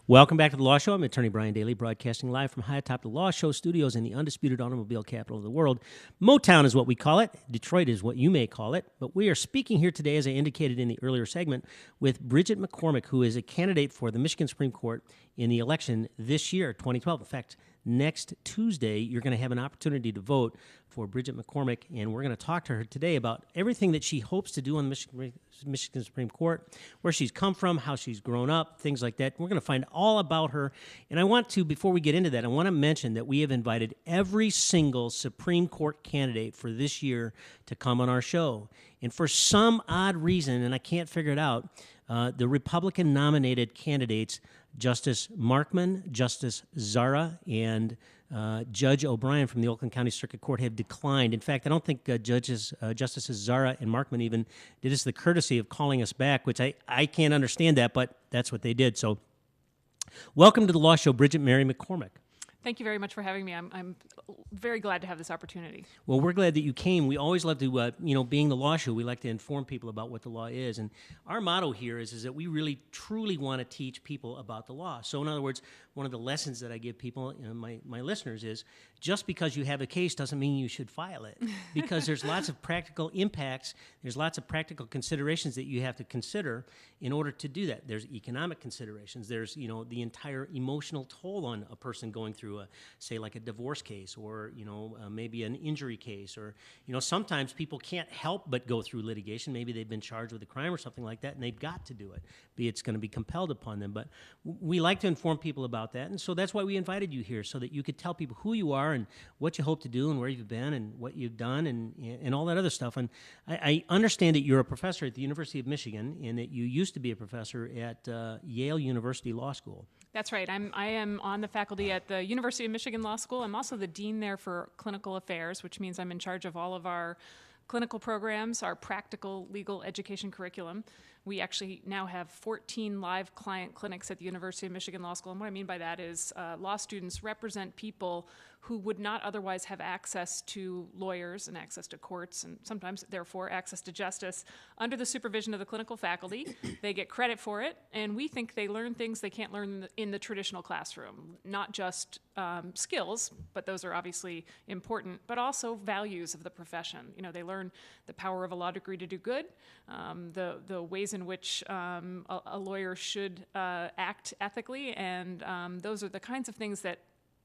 Welcome back to the Law Show. I'm attorney Brian Dailey, broadcasting live from high atop the Law Show studios in the undisputed automobile capital of the world. Motown is what we call it. Detroit is what you may call it. But we are speaking here today, as I indicated in the earlier segment, with Bridget McCormack, who is a candidate for the Michigan Supreme Court in the election this year, 2012. In fact, next Tuesday, you're going to have an opportunity to vote for Bridget McCormack, and we're going to talk to her today about everything that she hopes to do on the Michigan Supreme Court, where she's come from, how she's grown up, things like that. We're going to find all about her, and I want to, before we get into that, I want to mention that we have invited every single Supreme Court candidate for this year to come on our show, and for some odd reason, and I can't figure it out, the Republican-nominated candidates, Justice Markman, Justice Zara, and Judge O'Brien from the Oakland County Circuit Court have declined. In fact, I don't think Justices Zara and Markman even did us the courtesy of calling us back, which I can't understand that, but that's what they did. So welcome to the Law Show, Bridget Mary McCormack. Thank you very much for having me. I'm very glad to have this opportunity. Well, we're glad that you came. We always love to, being the Law Show, we like to inform people about what the law is. And our motto here is that we really, truly want to teach people about the law. So, in other words, one of the lessons that I give people, my listeners, is just because you have a case doesn't mean you should file it, because there's lots of practical impacts, there's lots of practical considerations that you have to consider in order to do that. There's economic considerations, there's, the entire emotional toll on a person going through say like a divorce case, or maybe an injury case, or sometimes people can't help but go through litigation. Maybe they've been charged with a crime or something like that, and they've got to do it. It's going to be compelled upon them. But we like to inform people about that, and so that's why we invited you here, so that you could tell people who you are and what you hope to do and where you've been and what you've done and all that other stuff. And I understand that you're a professor at the University of Michigan, and that you used to be a professor at Yale University Law School. That's right. I am on the faculty at the University of Michigan Law School. I'm also the dean there for clinical affairs, which means I'm in charge of all of our clinical programs, our practical legal education curriculum. We actually now have 14 live client clinics at the University of Michigan Law School. And what I mean by that is law students represent people who would not otherwise have access to lawyers and access to courts, and sometimes, therefore, access to justice under the supervision of the clinical faculty. They get credit for it, and we think they learn things they can't learn in the traditional classroom, not just skills, but those are obviously important, but also values of the profession. They learn the power of a law degree to do good, the ways in which a lawyer should act ethically, and those are the kinds of things that,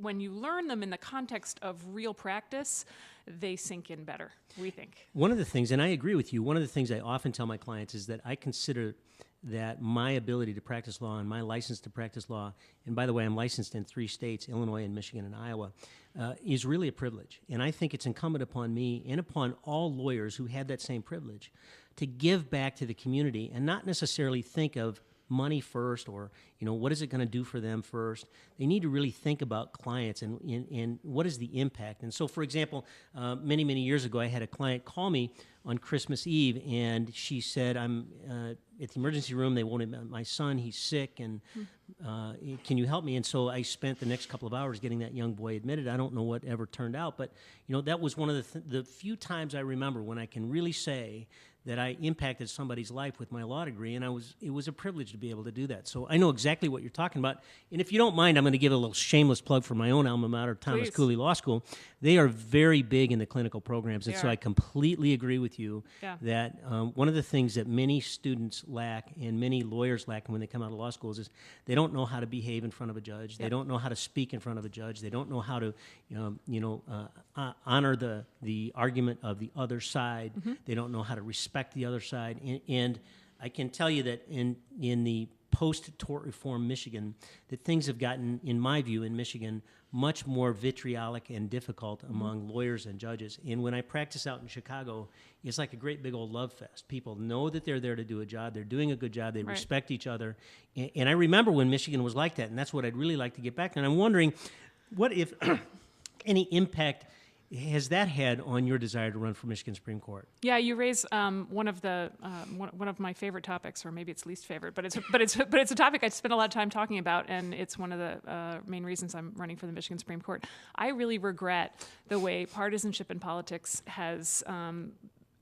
when you learn them in the context of real practice, they sink in better, we think. One of the things, and I agree with you, one of the things I often tell my clients is that I consider that my ability to practice law and my license to practice law, and by the way, I'm licensed in 3 states, Illinois and Michigan and Iowa, is really a privilege. And I think it's incumbent upon me and upon all lawyers who have that same privilege to give back to the community and not necessarily think of money first, or what is it going to do for them first. They need to really think about clients and what is the impact. And so, for example, many years ago, I had a client call me on Christmas Eve, and she said, I'm at the emergency room. They won't admit my son. He's sick, and can you help me? And so I spent the next couple of hours getting that young boy admitted. I don't know what ever turned out, but that was one of the few times I remember when I can really say that I impacted somebody's life with my law degree, and it was a privilege to be able to do that. So I know exactly what you're talking about. And if you don't mind, I'm going to give a little shameless plug for my own alma mater, Thomas Cooley Law School. They are very big in the clinical programs, and so I completely agree with you that one of the things that many students lack and many lawyers lack when they come out of law schools is they don't know how to behave in front of a judge. They don't know how to speak in front of a judge. They don't know how to honor the argument of the other side. They don't know how to respect the other side. And I can tell you that in the post-tort reform Michigan, that things have gotten, in my view, in Michigan, much more vitriolic and difficult among lawyers and judges. And when I practice out in Chicago, it's like a great big old love fest. People know that they're there to do a job. They're doing a good job. They respect each other. And I remember when Michigan was like that, and that's what I'd really like to get back to. And I'm wondering, what if any impact has that had on your desire to run for Michigan Supreme Court? Yeah, you raise one of my favorite topics, or maybe it's least favorite, but it's a topic I spend a lot of time talking about, and it's one of the main reasons I'm running for the Michigan Supreme Court. I really regret the way partisanship in politics has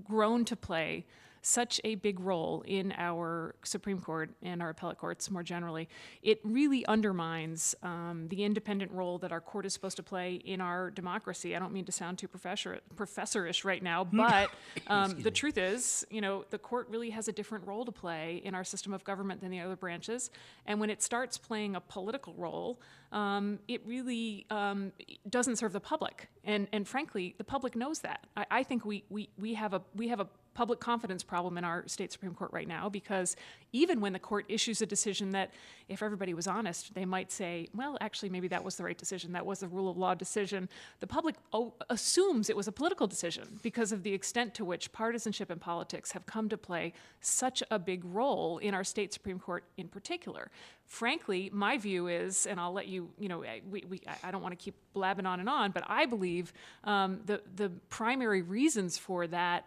grown to play such a big role in our Supreme Court and our appellate courts more generally, it really undermines the independent role that our court is supposed to play in our democracy. I don't mean to sound too professorish right now, but the truth is, the court really has a different role to play in our system of government than the other branches. And when it starts playing a political role, it really doesn't serve the public. And frankly, the public knows that. I think we have a public confidence problem in our state Supreme Court right now, because even when the court issues a decision that, if everybody was honest, they might say, well, actually, maybe that was the right decision, that was the rule of law decision, the public assumes it was a political decision because of the extent to which partisanship and politics have come to play such a big role in our state Supreme Court in particular. Frankly, my view is, and I'll let you, I don't want to keep blabbing on, but I believe the primary reasons for that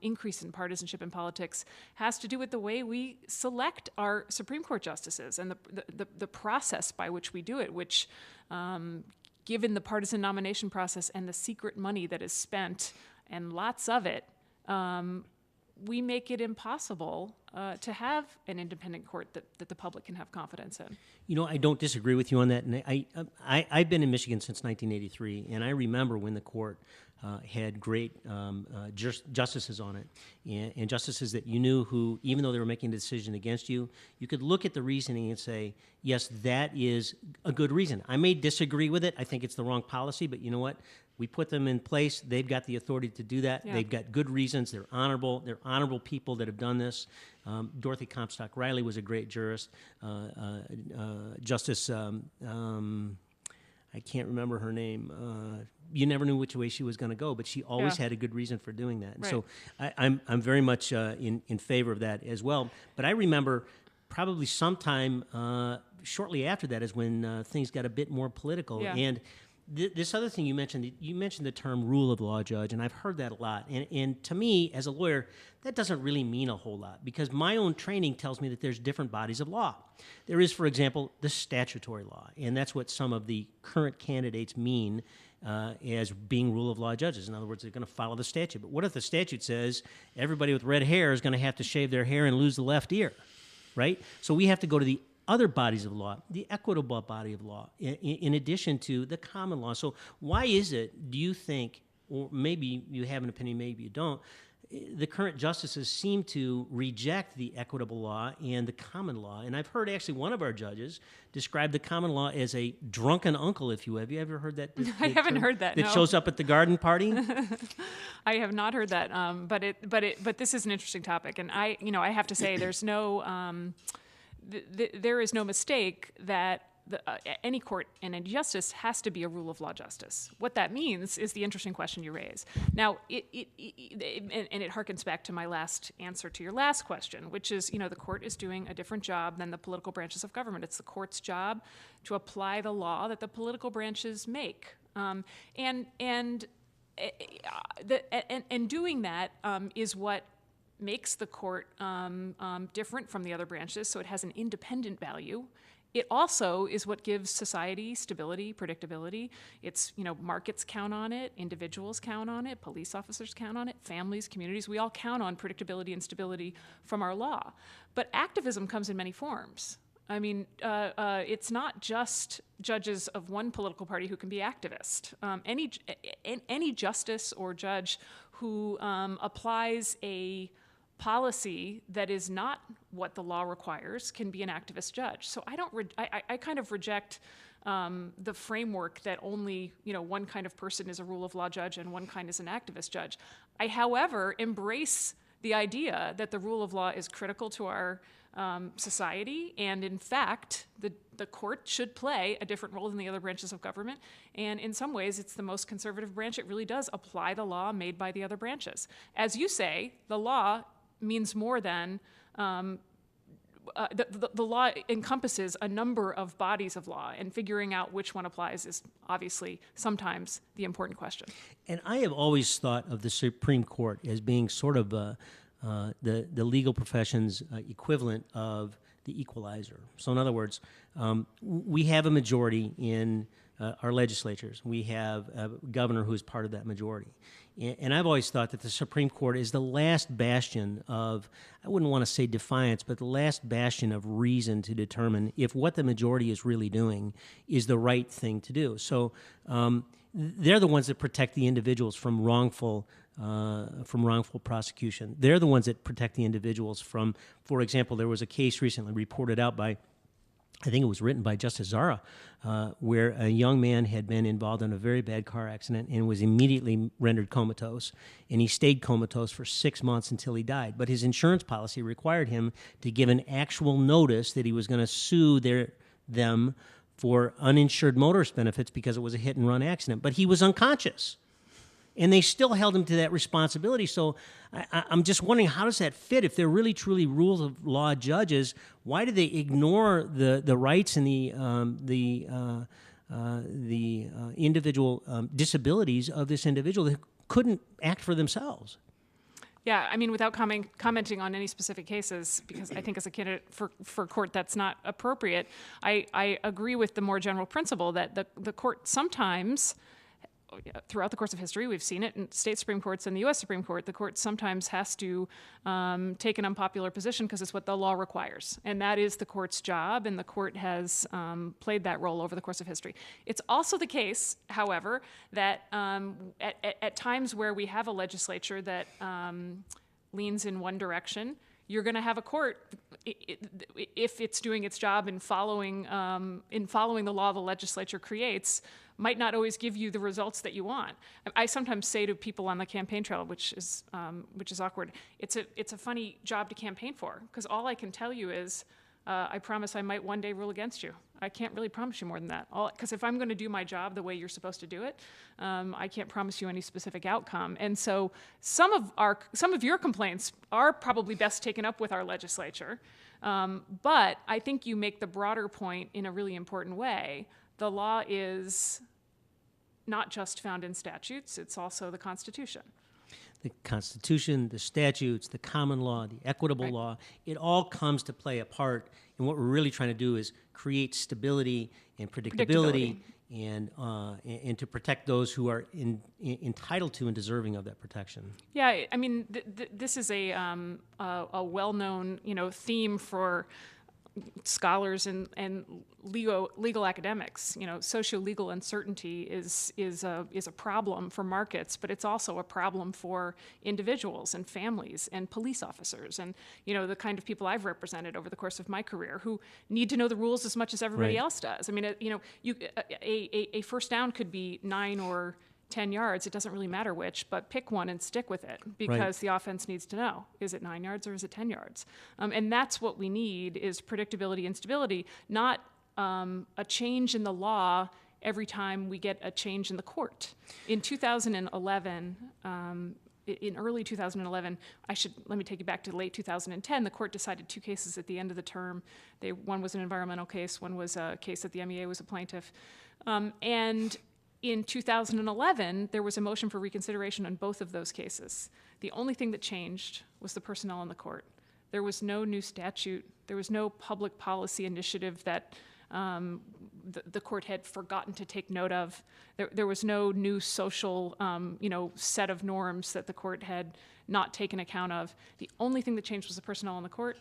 increase in partisanship in politics has to do with the way we select our Supreme Court justices and the process by which we do it, which, given the partisan nomination process and the secret money that is spent, and lots of it, we make it impossible to have an independent court that the public can have confidence in. I don't disagree with you on that. And I've been in Michigan since 1983, and I remember when the court had great justices on it, and justices that you knew who, even though they were making a decision against you, you could look at the reasoning and say, yes, that is a good reason. I may disagree with it. I think it's the wrong policy, but you know what? We put them in place. They've got the authority to do that. Yeah. They've got good reasons. They're honorable. They're honorable people that have done this. Dorothy Comstock Riley was a great jurist. Justice, I can't remember her name. You never knew which way she was going to go, but she always had a good reason for doing that. And right. So I'm very much in favor of that as well. But I remember probably sometime shortly after that is when things got a bit more political. Yeah. And this other thing you mentioned the term rule of law judge, and I've heard that a lot. And to me, as a lawyer, that doesn't really mean a whole lot, because my own training tells me that there's different bodies of law. There is, for example, the statutory law, and that's what some of the current candidates mean as being rule of law judges. In other words, they're going to follow the statute. But what if the statute says everybody with red hair is going to have to shave their hair and lose the left ear, right? So we have to go to the other bodies of law, the equitable body of law, in addition to the common law. So why is it, do you think, or maybe you have an opinion, maybe you don't, the current justices seem to reject the equitable law and the common law? And I've heard actually one of our judges describe the common law as a drunken uncle, if you have. Have you ever heard that? I haven't heard that, That shows up at the garden party? I have not heard that, but this is an interesting topic. And I have to say there's no... there is no mistake that any court and any justice has to be a rule of law justice. What that means is the interesting question you raise. Now, it harkens back to my last answer to your last question, which is, the court is doing a different job than the political branches of government. It's the court's job to apply the law that the political branches make, and doing that is what makes the court different from the other branches, so it has an independent value. It also is what gives society stability, predictability. It's, markets count on it, individuals count on it, police officers count on it, families, communities, we all count on predictability and stability from our law. But activism comes in many forms. I mean, it's not just judges of one political party who can be activist. Any justice or judge who applies a policy that is not what the law requires can be an activist judge. So I kind of reject the framework that only one kind of person is a rule of law judge and one kind is an activist judge. I, however, embrace the idea that the rule of law is critical to our society, and in fact, the court should play a different role than the other branches of government. And in some ways, it's the most conservative branch. It really does apply the law made by the other branches. As you say, the law means more than the law encompasses a number of bodies of law, and figuring out which one applies is obviously sometimes the important question. And I have always thought of the Supreme Court as being sort of the legal profession's equivalent of the equalizer. So in other words, we have a majority in our legislatures. We have a governor who is part of that majority. And I've always thought that the Supreme Court is the last bastion of, I wouldn't want to say defiance, but the last bastion of reason to determine if what the majority is really doing is the right thing to do. So they're the ones that protect the individuals from wrongful prosecution. They're the ones that protect the individuals from, for example, there was a case recently reported out by, I think it was written by Justice Zara, where a young man had been involved in a very bad car accident and was immediately rendered comatose. And he stayed comatose for 6 months until he died. But his insurance policy required him to give an actual notice that he was going to sue them for uninsured motorist benefits because it was a hit-and-run accident. But he was unconscious. And they still held him to that responsibility. So I'm just wondering, how does that fit? If they're really truly rules of law judges, why do they ignore the rights and the individual disabilities of this individual that couldn't act for themselves? Yeah, I mean, without commenting on any specific cases, because I think as a candidate for court that's not appropriate, I agree with the more general principle that the court sometimes, throughout the course of history, we've seen it in state Supreme Courts and the U.S. Supreme Court, the court sometimes has to take an unpopular position because it's what the law requires. And that is the court's job, and the court has played that role over the course of history. It's also the case, however, that at times where we have a legislature that leans in one direction, you're going to have a court, if it's doing its job in following the law the legislature creates, might not always give you the results that you want. I sometimes say to people on the campaign trail, which is awkward, it's a funny job to campaign for, because all I can tell you is, I promise I might one day rule against you. I can't really promise you more than that. Because if I'm going to do my job the way you're supposed to do it, I can't promise you any specific outcome. And so some of your complaints are probably best taken up with our legislature. But I think you make the broader point in a really important way. The law is not just found in statutes, it's also the Constitution. The Constitution, the statutes, the common law, the equitable law, it all comes to play a part. And what we're really trying to do is create stability and predictability. And to protect those who are entitled to and deserving of that protection. Yeah, I mean, this is a well-known theme for scholars and legal academics. Socio-legal uncertainty is a problem for markets, but it's also a problem for individuals and families and police officers and the kind of people I've represented over the course of my career who need to know the rules as much as everybody else does. I mean, a first down could be 9 or 10 yards, it doesn't really matter which, but pick one and stick with it because the offense needs to know, is it 9 yards or is it 10 yards? And that's what we need is predictability and stability, not a change in the law every time we get a change in the court. In 2011, in early 2011, let me take you back to late 2010, the court decided 2 cases at the end of the term. One was an environmental case, one was a case that the MEA was a plaintiff. And in 2011, there was a motion for reconsideration on both of those cases. The only thing that changed was the personnel in the court. There was no new statute. There was no public policy initiative that the court had forgotten to take note of. There was no new social, set of norms that the court had not taken account of. The only thing that changed was the personnel in the court.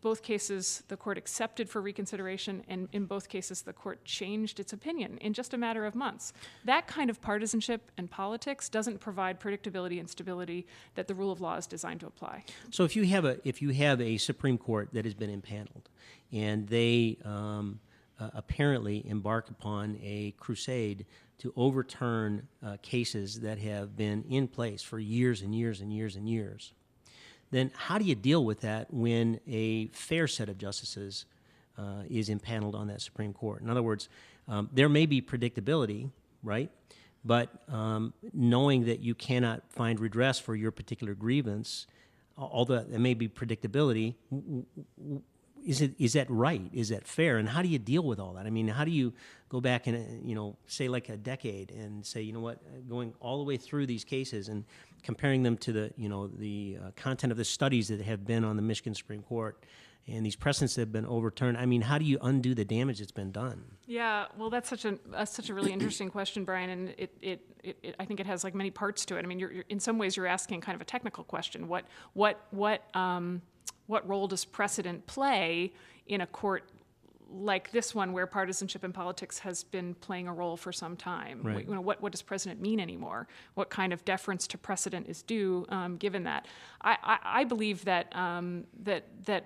Both cases, the court accepted for reconsideration, and in both cases, the court changed its opinion in just a matter of months. That kind of partisanship and politics doesn't provide predictability and stability that the rule of law is designed to apply. So if you have a Supreme Court that has been impaneled, and they apparently embark upon a crusade to overturn cases that have been in place for years and years and years and years, then how do you deal with that when a fair set of justices is impaneled on that Supreme Court? In other words, there may be predictability, right? But knowing that you cannot find redress for your particular grievance, although there may be predictability, is that right? Is that fair? And how do you deal with all that? I mean, how do you go back and say like a decade and say, going all the way through these cases and comparing them to the content of the studies that have been on the Michigan Supreme Court, and these precedents have been overturned. I mean, how do you undo the damage that's been done? Yeah, well, that's such a really interesting question, Brian, and I think it has like many parts to it. I mean, you're in some ways you're asking kind of a technical question. What role does precedent play in a court like this one, where partisanship in politics has been playing a role for some time? Right. You know, what does precedent mean anymore? What kind of deference to precedent is due, given that? I believe that that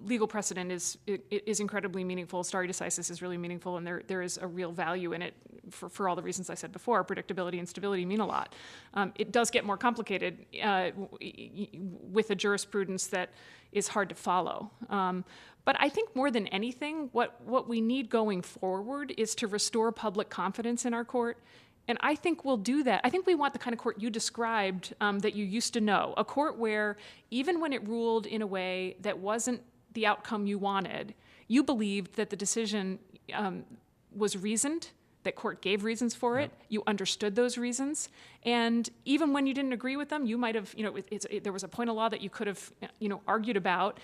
legal precedent is incredibly meaningful. Stare decisis is really meaningful, and there is a real value in it for all the reasons I said before. Predictability and stability mean a lot. It does get more complicated with a jurisprudence that is hard to follow. But I think more than anything, what we need going forward is to restore public confidence in our court. And I think we'll do that. I think we want the kind of court you described that you used to know, a court where even when it ruled in a way that wasn't the outcome you wanted, you believed that the decision was reasoned, that court gave reasons for it, you understood those reasons, and even when you didn't agree with them, you might have, there was a point of law that you could have, argued about.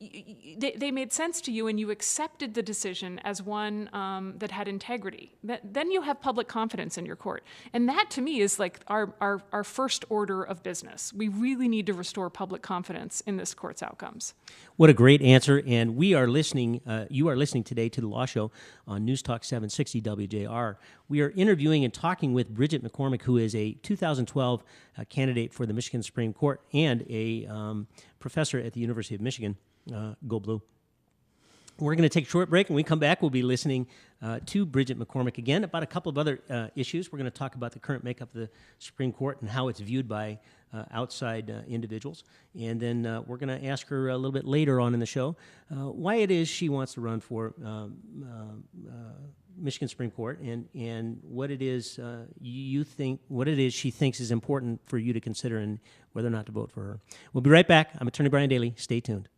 They made sense to you, and you accepted the decision as one that had integrity. Then you have public confidence in your court. And that, to me, is like our first order of business. We really need to restore public confidence in this court's outcomes. What a great answer. And we are listening, you are listening today to The Law Show on News Talk 760 WJR. We are interviewing and talking with Bridget McCormack, who is a 2012 candidate for the Michigan Supreme Court and a professor at the University of Michigan. Go Blue. We're going to take a short break, and when we come back, we'll be listening to Bridget McCormack again about a couple of other issues. We're going to talk about the current makeup of the Supreme Court and how it's viewed by outside individuals. And then we're going to ask her a little bit later on in the show why it is she wants to run for Michigan Supreme Court, and what it is she thinks is important for you to consider and whether or not to vote for her. We'll be right back. I'm Attorney Brian Dailey. Stay tuned.